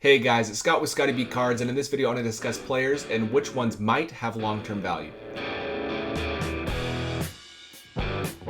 Hey guys, it's Scott with Scotty B Cards, and in this video I want to discuss players and which ones might have long-term value.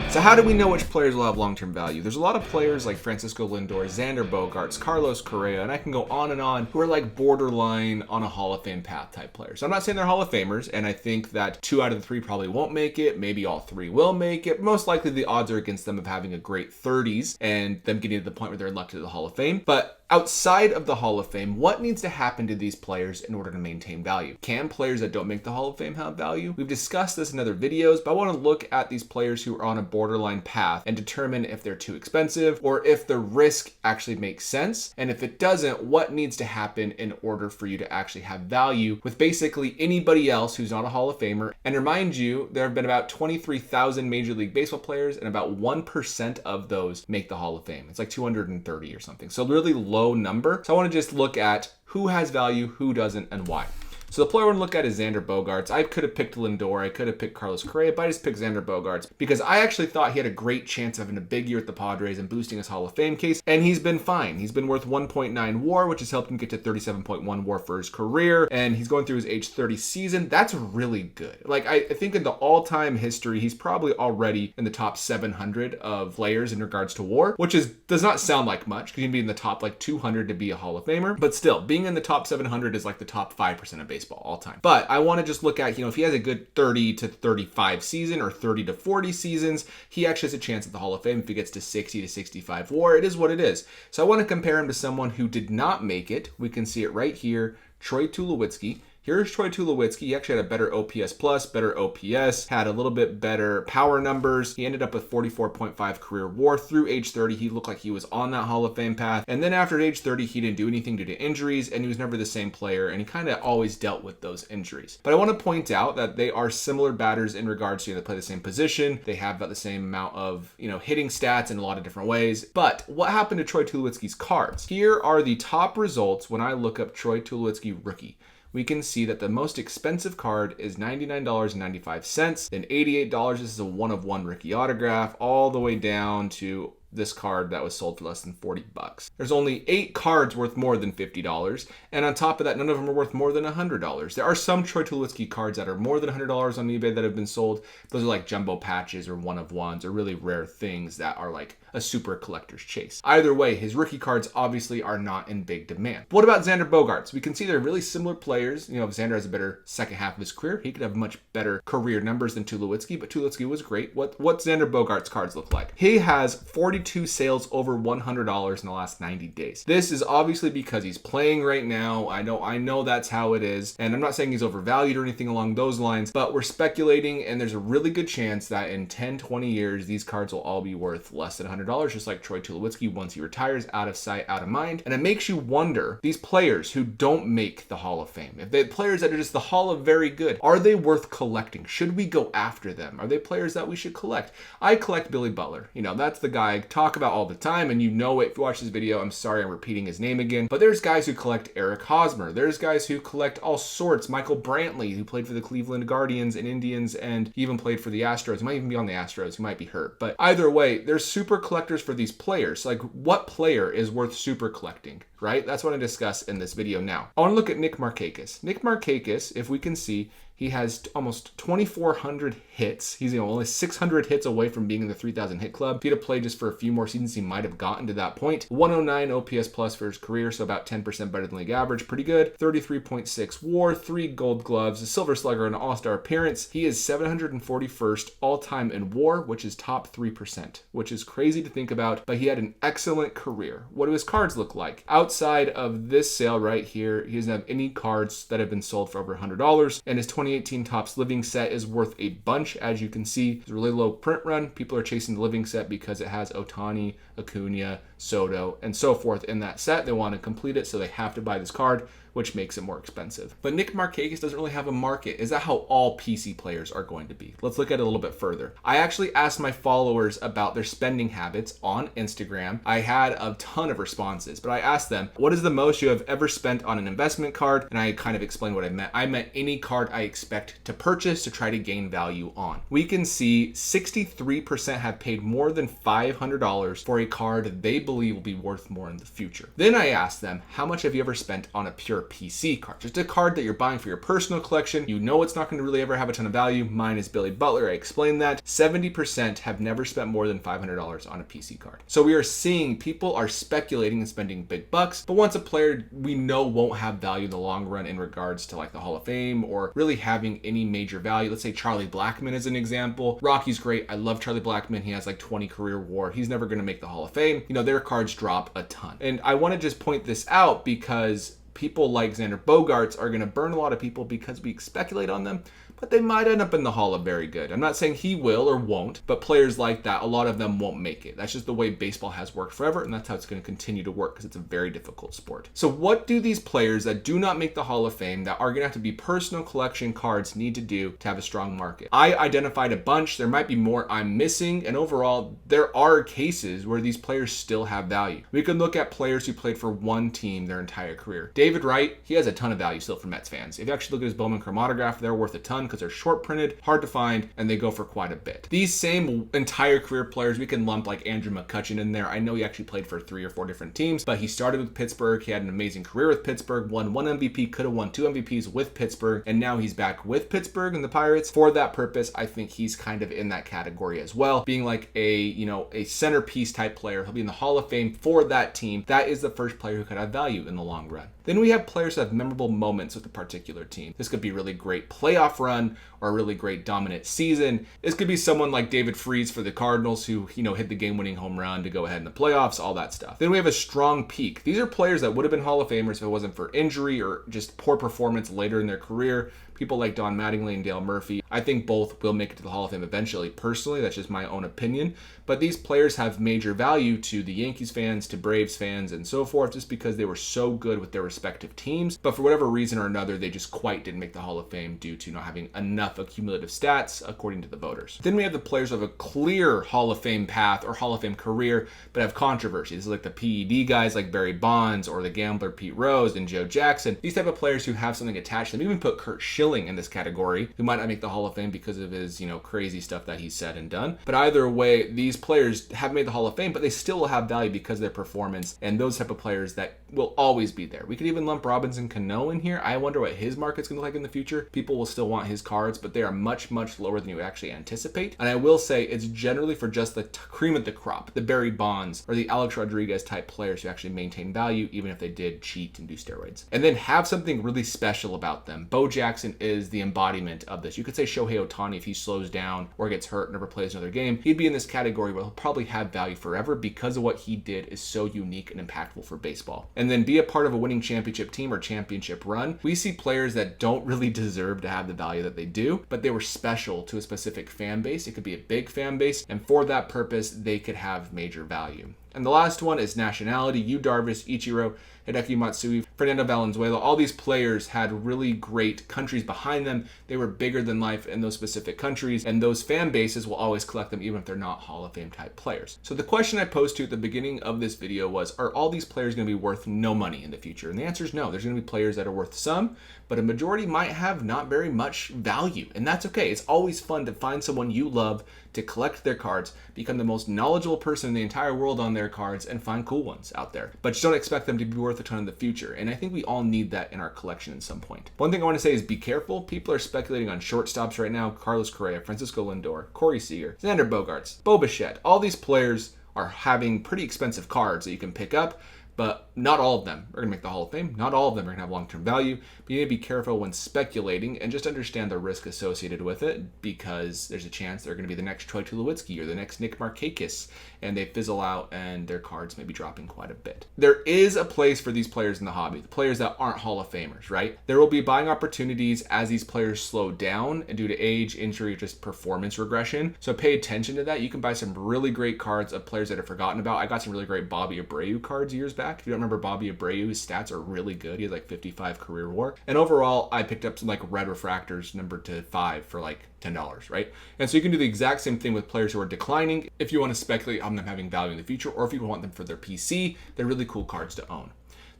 So how do we know which players will have long-term value? There's a lot of players like Francisco Lindor, Xander Bogaerts, Carlos Correa, and I can go on and on, who are like borderline on a Hall of Fame path type players. So I'm not saying they're Hall of Famers, and I think that 2 out of the 3 probably won't make it. Maybe all 3 will make it. Most likely the odds are against them of having a great 30s and them getting to the point where they're elected to the Hall of Fame. But outside of the Hall of Fame, what needs to happen to these players in order to maintain value? Can players that don't make the Hall of Fame have value? We've discussed this in other videos, but I want to look at these players who are on a borderline path and determine if they're too expensive or if the risk actually makes sense. And if it doesn't, what needs to happen in order for you to actually have value with basically anybody else who's not a Hall of Famer. And remind you, there have been about 23,000 Major League Baseball players, and about 1% of those make the Hall of Fame. It's like 230 or something. So really low number. So I want to just look at who has value, who doesn't, and why. So the player I want to look at is Xander Bogaerts. I could have picked Lindor, I could have picked Carlos Correa, but I just picked Xander Bogaerts because I actually thought he had a great chance of having a big year at the Padres and boosting his Hall of Fame case, and he's been fine. He's been worth 1.9 WAR, which has helped him get to 37.1 WAR for his career, and he's going through his age 30 season. That's really good. Like, I think in the all-time history, he's probably already in the top 700 of players in regards to WAR, which does not sound like much because you'd be in the top like 200 to be a Hall of Famer, but still, being in the top 700 is like the top 5% of baseball all time. But I want to just look at, if he has a good 30 to 35 season or 30 to 40 seasons, he actually has a chance at the Hall of Fame. If he gets to 60 to 65 WAR, it is what it is. So I want to compare him to someone who did not make it. We can see it right here, Troy Tulowitzki. Here's Troy Tulowitzki. He actually had a better OPS plus, better OPS, had a little bit better power numbers. He ended up with 44.5 career WAR through age 30. He looked like he was on that Hall of Fame path. And then after age 30, he didn't do anything due to injuries, and he was never the same player, and he kind of always dealt with those injuries. But I want to point out that they are similar batters in regards to they play the same position. They have about the same amount of, hitting stats in a lot of different ways. But what happened to Troy Tulowitzki's cards? Here are the top results when I look up Troy Tulowitzki rookie. We can see that the most expensive card is $99.95, then $88. This is a 1-of-1 rookie autograph, all the way down to this card that was sold for less than $40. There's only 8 cards worth more than $50, and on top of that, none of them are worth more than $100. There are some Troy Tulowitzki cards that are more than $100 on eBay that have been sold. Those are like jumbo patches or 1-of-1s or really rare things that are like a super collector's chase. Either way, his rookie cards obviously are not in big demand. But what about Xander Bogaerts? We can see they're really similar players. If Xander has a better second half of his career, he could have much better career numbers than Tulowitzki, but Tulowitzki was great. What Xander Bogaerts' cards look like? He has 42 sales over $100 in the last 90 days. This is obviously because he's playing right now. I know that's how it is, and I'm not saying he's overvalued or anything along those lines, but we're speculating, and there's a really good chance that in 10, 20 years, these cards will all be worth less than $100, just like Troy Tulowitzki once he retires, out of sight, out of mind. And it makes you wonder, these players who don't make the Hall of Fame, if they players that are just the Hall of Very Good, are they worth collecting? Should we go after them? Are they players that we should collect? I collect Billy Butler. That's the guy I talk about all the time, and it. If you watch this video, I'm sorry I'm repeating his name again, but there's guys who collect Eric Hosmer. There's guys who collect all sorts. Michael Brantley, who played for the Cleveland Guardians and Indians, and he even played for the Astros. He might even be on the Astros. He might be hurt. But either way, there's super collectors for these players. Like, what player is worth super collecting, right? That's what I discuss in this video now. I want to look at Nick Markakis. Nick Markakis, if we can see, he has almost 2,400 hits. He's only 600 hits away from being in the 3,000 hit club. If he'd have played just for a few more seasons, he might have gotten to that point. 109 OPS plus for his career, so about 10% better than league average. Pretty good. 33.6 WAR, 3 Gold Gloves, a Silver Slugger, and an All-Star appearance. He is 741st all-time in WAR, which is top 3%, which is crazy to think about, but he had an excellent career. What do his cards look like? Outside of this sale right here, he doesn't have any cards that have been sold for over $100, and his 2018 Topps Living set is worth a bunch. As you can see, it's a really low print run. People are chasing the Living set because it has Ohtani, Acuna, Soto, and so forth in that set. They want to complete it, so they have to buy this card, which makes it more expensive. But Nick Markakis doesn't really have a market. Is that how all PC players are going to be? Let's look at it a little bit further. I actually asked my followers about their spending habits on Instagram. I had a ton of responses, but I asked them, what is the most you have ever spent on an investment card? And I kind of explained what I meant. I meant any card I expect to purchase to try to gain value on. We can see 63% have paid more than $500 for a card they believe believe will be worth more in the future. Then I asked them, how much have you ever spent on a pure PC card? Just a card that you're buying for your personal collection. You know it's not going to really ever have a ton of value. Mine is Billy Butler. I explained that. 70% have never spent more than $500 on a PC card. So we are seeing people are speculating and spending big bucks, but once a player we know won't have value in the long run in regards to like the Hall of Fame or really having any major value. Let's say Charlie Blackmon is an example. Rocky's great. I love Charlie Blackmon. He has like 20 career WAR. He's never going to make the Hall of Fame. You know, their cards drop a ton. And I want to just point this out because people like Xander Bogaerts are going to burn a lot of people because we speculate on them, but they might end up in the Hall of Very Good. I'm not saying he will or won't, but players like that, a lot of them won't make it. That's just the way baseball has worked forever, and that's how it's going to continue to work because it's a very difficult sport. So what do these players that do not make the Hall of Fame, that are going to have to be personal collection cards, need to do to have a strong market? I identified a bunch. There might be more I'm missing, and overall, there are cases where these players still have value. We can look at players who played for one team their entire career. David Wright, he has a ton of value still for Mets fans. If you actually look at his Bowman chromatograph, they're worth a ton because they're short printed, hard to find, and they go for quite a bit. These same entire career players, we can lump like Andrew McCutchen in there. I know he actually played for 3 or 4 different teams, but he started with Pittsburgh. He had an amazing career with Pittsburgh, won 1 MVP, could have won 2 MVPs with Pittsburgh, and now he's back with Pittsburgh and the Pirates. For that purpose, I think he's kind of in that category as well, being like a centerpiece type player. He'll be in the Hall of Fame for that team. That is the first player who could have value in the long run. Then we have players that have memorable moments with a particular team. This could be a really great playoff run or a really great dominant season. This could be someone like David Freese for the Cardinals who, hit the game-winning home run to go ahead in the playoffs, all that stuff. Then we have a strong peak. These are players that would have been Hall of Famers if it wasn't for injury or just poor performance later in their career. People like Don Mattingly and Dale Murphy. I think both will make it to the Hall of Fame eventually. Personally, that's just my own opinion. But these players have major value to the Yankees fans, to Braves fans, and so forth, just because they were so good with their respective teams. But for whatever reason or another, they just quite didn't make the Hall of Fame due to not having enough accumulative stats, according to the voters. Then we have the players who have a clear Hall of Fame path or Hall of Fame career, but have controversy. This is like the PED guys like Barry Bonds or the gambler Pete Rose and Joe Jackson. These type of players who have something attached to them. Even put Kurt Schilling in this category, who might not make the Hall of Fame because of his, crazy stuff that he said and done. But either way, these players have made the Hall of Fame, but they still will have value because of their performance, and those type of players that will always be there. We could even lump Robinson Cano in here. I wonder what his market's going to look like in the future. People will still want his cards, but they are much, much lower than you would actually anticipate. And I will say it's generally for just the cream of the crop, the Barry Bonds or the Alex Rodriguez type players who actually maintain value, even if they did cheat and do steroids. And then have something really special about them. Bo Jackson is the embodiment of this. You could say Shohei Ohtani, if he slows down or gets hurt, never plays another game, he'd be in this category where he'll probably have value forever because of what he did is so unique and impactful for baseball. And then be a part of a winning championship team or championship run. We see players that don't really deserve to have the value that they do, but they were special to a specific fan base. It could be a big fan base, and for that purpose, they could have major value. And the last one is nationality. Yu Darvish, Ichiro, Hideki Matsui, Fernando Valenzuela. All these players had really great countries behind them. They were bigger than life in those specific countries, and those fan bases will always collect them even if they're not Hall of Fame type players. So the question I posed to you at the beginning of this video was, are all these players going to be worth no money in the future? And the answer is no. There's going to be players that are worth some, but a majority might have not very much value, and that's okay. It's always fun to find someone you love, to collect their cards, become the most knowledgeable person in the entire world on their cards, and find cool ones out there. But just don't expect them to be worth a ton in the future, and I think we all need that in our collection at some point. One thing I want to say is be careful. People are speculating on shortstops right now. Carlos Correa, Francisco Lindor, Corey Seager, Xander Bogaerts, Bo Bichette. All these players are having pretty expensive cards that you can pick up, but not all of them are going to make the Hall of Fame. Not all of them are going to have long-term value. But you need to be careful when speculating and just understand the risk associated with it, because there's a chance they're going to be the next Troy Tulowitzki or the next Nick Markakis, and they fizzle out and their cards may be dropping quite a bit. There is a place for these players in the hobby, the players that aren't Hall of Famers, right? There will be buying opportunities as these players slow down and due to age, injury, or just performance regression. So pay attention to that. You can buy some really great cards of players that are forgotten about. I got some really great Bobby Abreu cards years back. If you don't remember Bobby Abreu, his stats are really good. He has like 55 career WAR. And overall, I picked up some like red refractors numbered to 5 for like $10, right? And so you can do the exact same thing with players who are declining if you want to speculate on them having value in the future, or if you want them for their PC. They're really cool cards to own.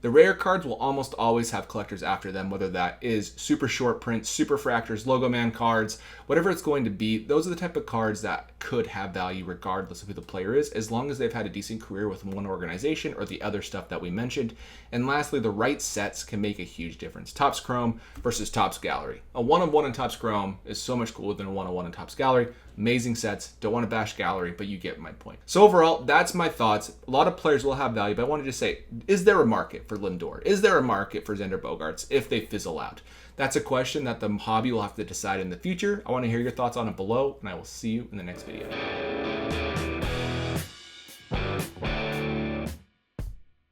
The rare cards will almost always have collectors after them, whether that is super short print, super fractors, logo man cards, whatever it's going to be. Those are the type of cards that could have value regardless of who the player is, as long as they've had a decent career with one organization or the other stuff that we mentioned. And lastly, the right sets can make a huge difference. Topps Chrome versus Topps Gallery. A 1-of-1 in Topps Chrome is so much cooler than a 1-of-1 in Topps Gallery. Amazing sets. Don't want to bash Gallery, but you get my point. So overall, that's my thoughts. A lot of players will have value, but I wanted to say, is there a market for Lindor? Is there a market for Xander Bogaerts if they fizzle out? That's a question that the hobby will have to decide in the future. I want to hear your thoughts on it below, and I will see you in the next video.